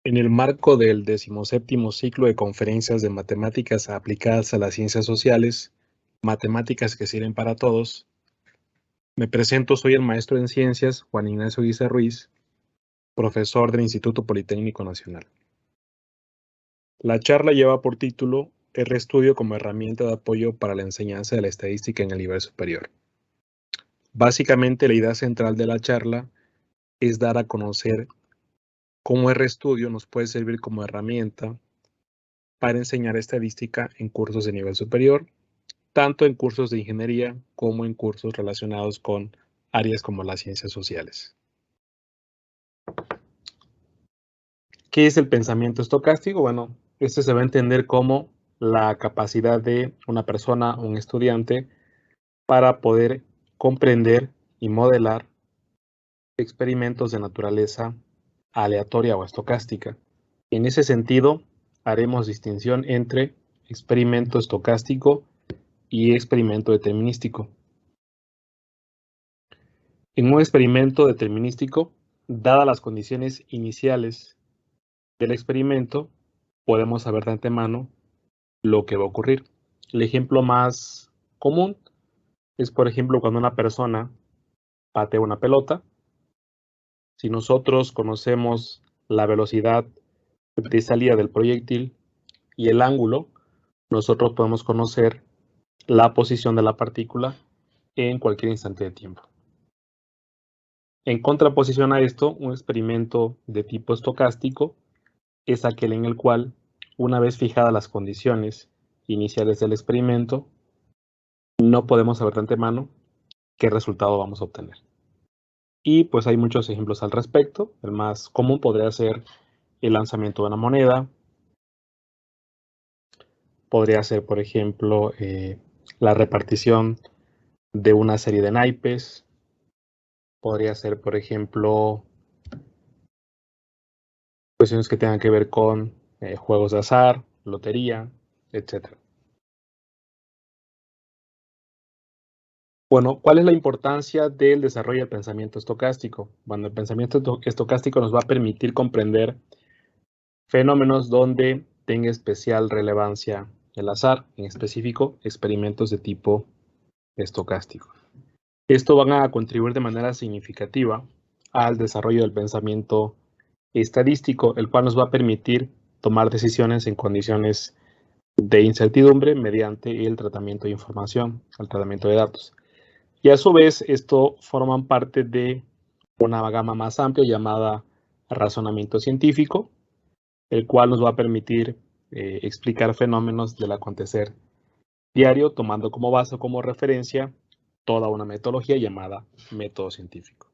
En el marco del 17º ciclo de conferencias de matemáticas aplicadas a las ciencias sociales, matemáticas que sirven para todos, me presento, soy el maestro en ciencias Juan Ignacio Guisa Ruiz, profesor del Instituto Politécnico Nacional. La charla lleva por título RStudio como herramienta de apoyo para la enseñanza de la estadística en el nivel superior. Básicamente, la idea central de la charla es dar a conocer cómo RStudio nos puede servir como herramienta para enseñar estadística en cursos de nivel superior, tanto en cursos de ingeniería como en cursos relacionados con áreas como las ciencias sociales. ¿Qué es el pensamiento estocástico? Bueno, este se va a entender como la capacidad de una persona, un estudiante, para poder comprender y modelar experimentos de naturaleza aleatoria o estocástica. En ese sentido, haremos distinción entre experimento estocástico y experimento determinístico. En un experimento determinístico, dadas las condiciones iniciales del experimento, podemos saber de antemano lo que va a ocurrir. El ejemplo más común es, por ejemplo, cuando una persona patea una pelota. Si nosotros conocemos la velocidad de salida del proyectil y el ángulo, nosotros podemos conocer la posición de la partícula en cualquier instante de tiempo. En contraposición a esto, un experimento de tipo estocástico es aquel en el cual, una vez fijadas las condiciones iniciales del experimento, no podemos saber de antemano qué resultado vamos a obtener. Y pues hay muchos ejemplos al respecto. El más común podría ser el lanzamiento de una moneda. Podría ser, por ejemplo, la repartición de una serie de naipes. Podría ser, por ejemplo, cuestiones que tengan que ver con juegos de azar, lotería, etc. Bueno, ¿cuál es la importancia del desarrollo del pensamiento estocástico? Bueno, el pensamiento estocástico nos va a permitir comprender fenómenos donde tenga especial relevancia el azar, en específico, experimentos de tipo estocástico. Esto van a contribuir de manera significativa al desarrollo del pensamiento estadístico, el cual nos va a permitir tomar decisiones en condiciones de incertidumbre mediante el tratamiento de información, el tratamiento de datos. Y a su vez, esto forma parte de una gama más amplia llamada razonamiento científico, el cual nos va a permitir explicar fenómenos del acontecer diario, tomando como base o como referencia toda una metodología llamada método científico.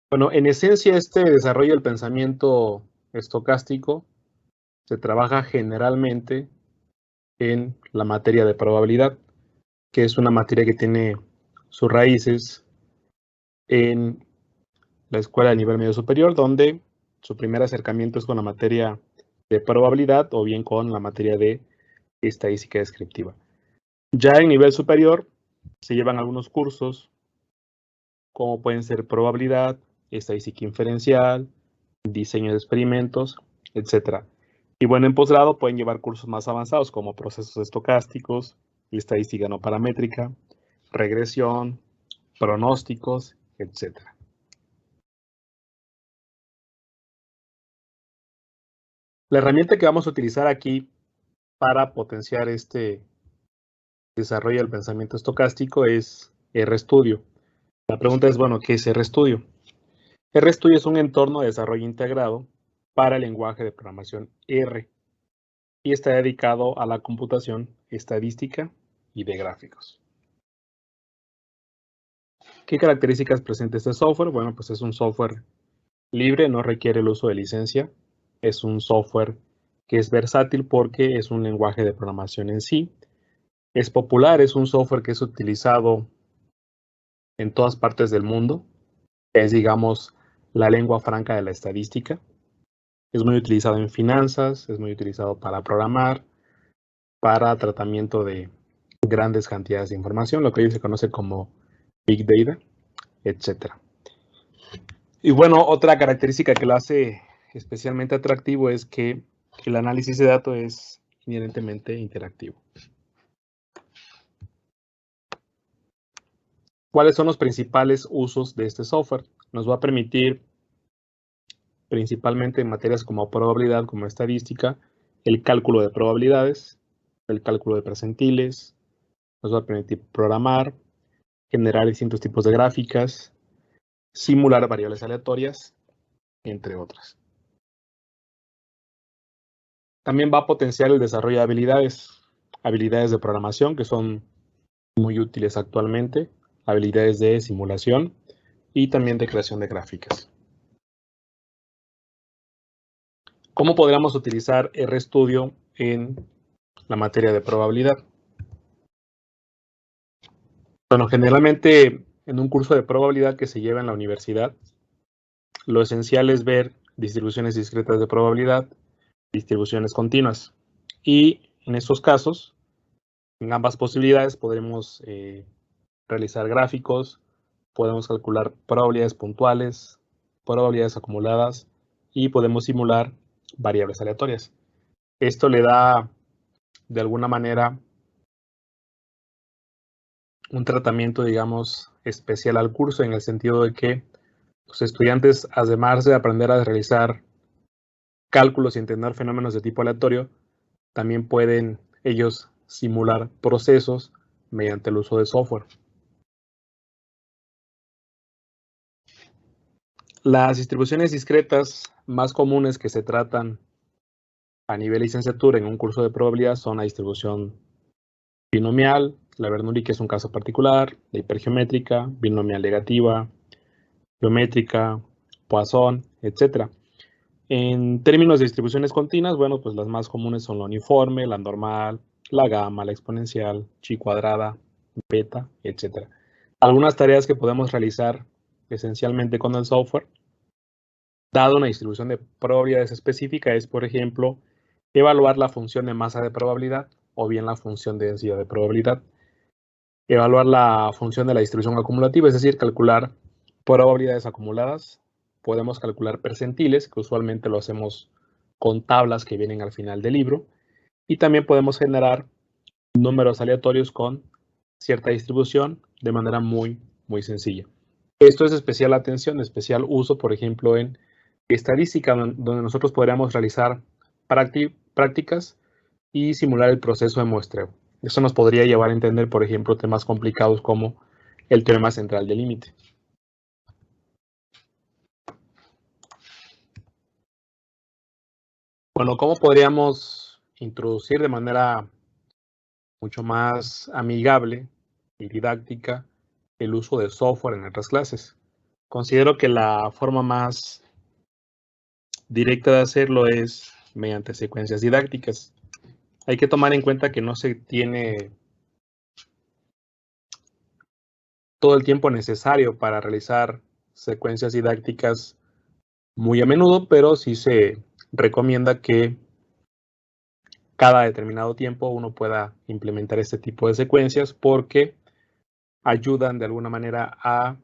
Bueno, en esencia, este desarrollo del pensamiento estocástico se trabaja generalmente en la materia de probabilidad, que es una materia que tiene sus raíces en la escuela de nivel medio superior, donde su primer acercamiento es con la materia de probabilidad o bien con la materia de estadística descriptiva. Ya en nivel superior se llevan algunos cursos como pueden ser probabilidad, estadística inferencial, diseño de experimentos, etc. Y bueno, en posgrado pueden llevar cursos más avanzados como procesos estocásticos, estadística no paramétrica, regresión, pronósticos, etc. La herramienta que vamos a utilizar aquí para potenciar este desarrollo del pensamiento estocástico es RStudio. La pregunta es, bueno, ¿qué es RStudio? RStudio es un entorno de desarrollo integrado para el lenguaje de programación R y está dedicado a la computación estadística y de gráficos. ¿Qué características presenta este software? Bueno, pues es un software libre, no requiere el uso de licencia. Es un software que es versátil porque es un lenguaje de programación en sí. Es popular, es un software que es utilizado en todas partes del mundo. Es, digamos, la lengua franca de la estadística. Es muy utilizado en finanzas, es muy utilizado para programar, para tratamiento de grandes cantidades de información, lo que hoy se conoce como Big Data, etc. Y bueno, otra característica que lo hace especialmente atractivo es que el análisis de datos es inherentemente interactivo. ¿Cuáles son los principales usos de este software? Nos va a permitir, principalmente en materias como probabilidad, como estadística, el cálculo de probabilidades, el cálculo de percentiles, nos va a permitir programar, generar distintos tipos de gráficas, simular variables aleatorias, entre otras. También va a potenciar el desarrollo de habilidades de programación que son muy útiles actualmente, habilidades de simulación y también de creación de gráficas. ¿Cómo podríamos utilizar RStudio en la materia de probabilidad? Bueno, generalmente en un curso de probabilidad que se lleva en la universidad, lo esencial es ver distribuciones discretas de probabilidad, distribuciones continuas. Y en estos casos, en ambas posibilidades podremos realizar gráficos, podemos calcular probabilidades puntuales, probabilidades acumuladas y podemos simular variables aleatorias. Esto le da, de alguna manera, un tratamiento, digamos, especial al curso en el sentido de que los estudiantes, además de aprender a realizar cálculos y entender fenómenos de tipo aleatorio, también pueden ellos simular procesos mediante el uso de software. Las distribuciones discretas más comunes que se tratan a nivel licenciatura en un curso de probabilidad son la distribución binomial, la Bernoulli, que es un caso particular, la hipergeométrica, binomial negativa, geométrica, Poisson, etc. En términos de distribuciones continuas, bueno, pues las más comunes son la uniforme, la normal, la gamma, la exponencial, chi cuadrada, beta, etc. Algunas tareas que podemos realizar esencialmente con el software, dado una distribución de probabilidades específica, es, por ejemplo, evaluar la función de masa de probabilidad o bien la función de densidad de probabilidad. Evaluar la función de la distribución acumulativa, es decir, calcular probabilidades acumuladas. Podemos calcular percentiles, que usualmente lo hacemos con tablas que vienen al final del libro. Y también podemos generar números aleatorios con cierta distribución de manera muy sencilla. Esto es de especial atención, de especial uso, por ejemplo, en estadística, donde nosotros podríamos realizar prácticas y simular el proceso de muestreo. Eso nos podría llevar a entender, por ejemplo, temas complicados como el teorema central del límite. Bueno, ¿cómo podríamos introducir de manera mucho más amigable y didáctica el uso de software en nuestras clases? Considero que la forma más directa de hacerlo es mediante secuencias didácticas. Hay que tomar en cuenta que no se tiene todo el tiempo necesario para realizar secuencias didácticas muy a menudo, pero sí se recomienda que cada determinado tiempo uno pueda implementar este tipo de secuencias porque ayudan de alguna manera a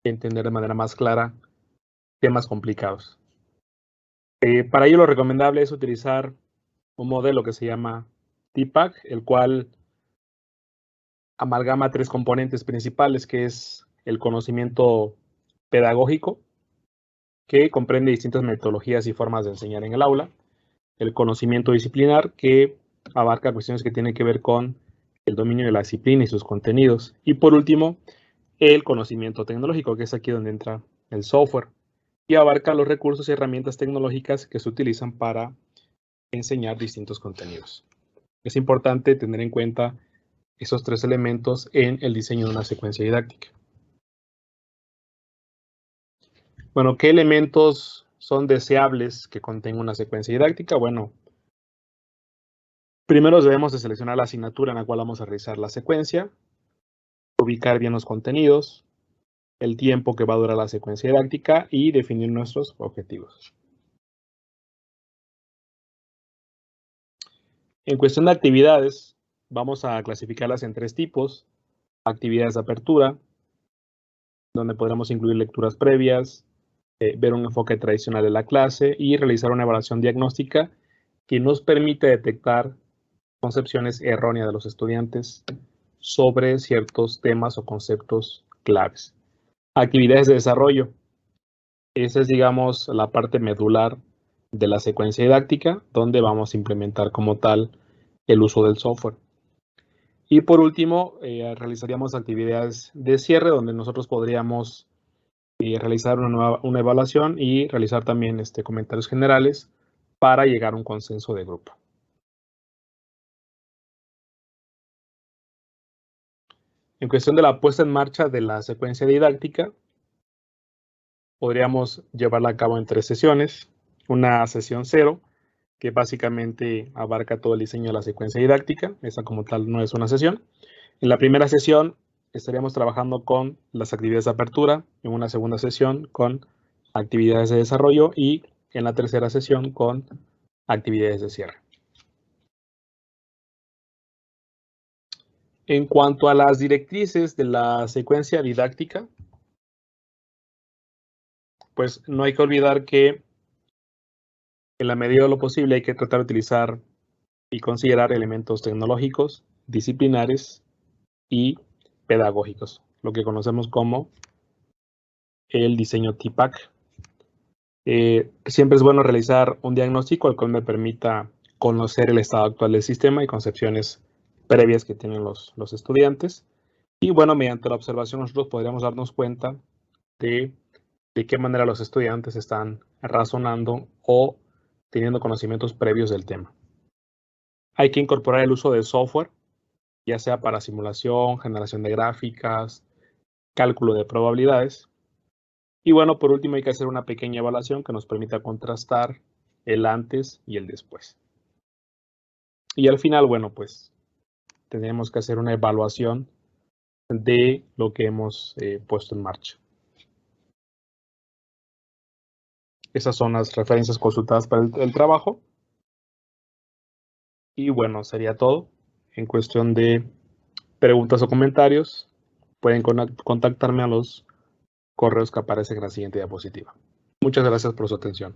entender de manera más clara temas complicados. Para ello lo recomendable es utilizar un modelo que se llama TPACK, el cual amalgama tres componentes principales, que es el conocimiento pedagógico, que comprende distintas metodologías y formas de enseñar en el aula, el conocimiento disciplinar, que abarca cuestiones que tienen que ver con el dominio de la disciplina y sus contenidos, y por último, el conocimiento tecnológico, que es aquí donde entra el software, y abarca los recursos y herramientas tecnológicas que se utilizan para enseñar distintos contenidos. Es importante tener en cuenta esos tres elementos en el diseño de una secuencia didáctica. Bueno, ¿qué elementos son deseables que contenga una secuencia didáctica? Bueno, primero debemos de seleccionar la asignatura en la cual vamos a realizar la secuencia, ubicar bien los contenidos, el tiempo que va a durar la secuencia didáctica y definir nuestros objetivos. En cuestión de actividades, vamos a clasificarlas en 3 tipos. Actividades de apertura, donde podremos incluir lecturas previas, ver un enfoque tradicional de la clase y realizar una evaluación diagnóstica que nos permite detectar concepciones erróneas de los estudiantes sobre ciertos temas o conceptos claves. Actividades de desarrollo. Esa es, digamos, la parte medular de la secuencia didáctica, donde vamos a implementar como tal el uso del software. Y por último, realizaríamos actividades de cierre, donde nosotros podríamos realizar una evaluación y realizar también comentarios generales para llegar a un consenso de grupo. En cuestión de la puesta en marcha de la secuencia didáctica, podríamos llevarla a cabo en 3 sesiones. Una sesión 0, que básicamente abarca todo el diseño de la secuencia didáctica. Esa como tal no es una sesión. En la primera sesión estaríamos trabajando con las actividades de apertura, en una segunda sesión con actividades de desarrollo y en la tercera sesión con actividades de cierre. En cuanto a las directrices de la secuencia didáctica, pues no hay que olvidar que en la medida de lo posible hay que tratar de utilizar y considerar elementos tecnológicos, disciplinares y pedagógicos, lo que conocemos como el diseño TPACK. Siempre es bueno realizar un diagnóstico al cual me permita conocer el estado actual del sistema y concepciones previas que tienen los estudiantes. Y bueno, mediante la observación nosotros podríamos darnos cuenta de qué manera los estudiantes están razonando o teniendo conocimientos previos del tema. Hay que incorporar el uso del software, ya sea para simulación, generación de gráficas, cálculo de probabilidades. Y bueno, por último hay que hacer una pequeña evaluación que nos permita contrastar el antes y el después. Y al final, bueno, pues tendremos que hacer una evaluación de lo que hemos puesto en marcha. Esas son las referencias consultadas para el trabajo. Y bueno, sería todo. En cuestión de preguntas o comentarios, pueden contactarme a los correos que aparecen en la siguiente diapositiva. Muchas gracias por su atención.